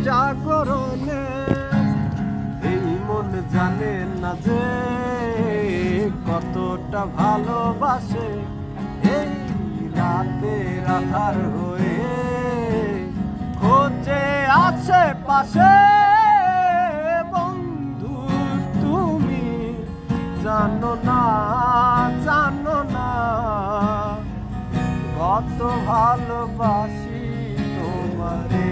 জাগরণে এই মন জানে না যে কতটা ভালোবাসে। এই রাতের আধার হয়ে খোঁজে আছে পাশে বন্ধু তুমি জানো না কত ভালোবাসি তোমারে,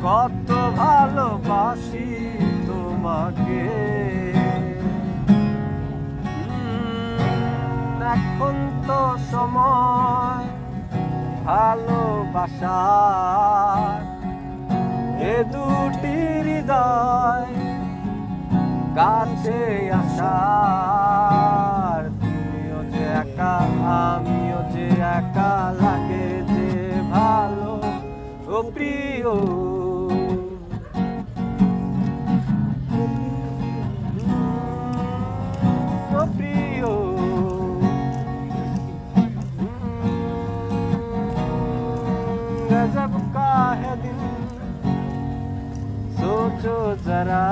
কত ভালোবাসি তোমাকে। এখন তো সময় ভালোবাসার, এ দুটি হৃদয় কাছে আসার। তুমিও যে একা আমিও যে একা, লাগে যে ভালো ও প্রিয়। ও প্রিয় गजब का है दिल सोचो जरा,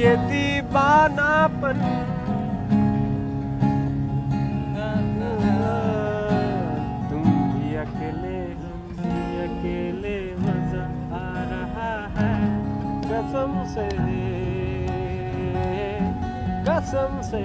ये दीवानापन तुम भी अकेले हम भी अकेले, मजा आ रहा है कसम से कसम से।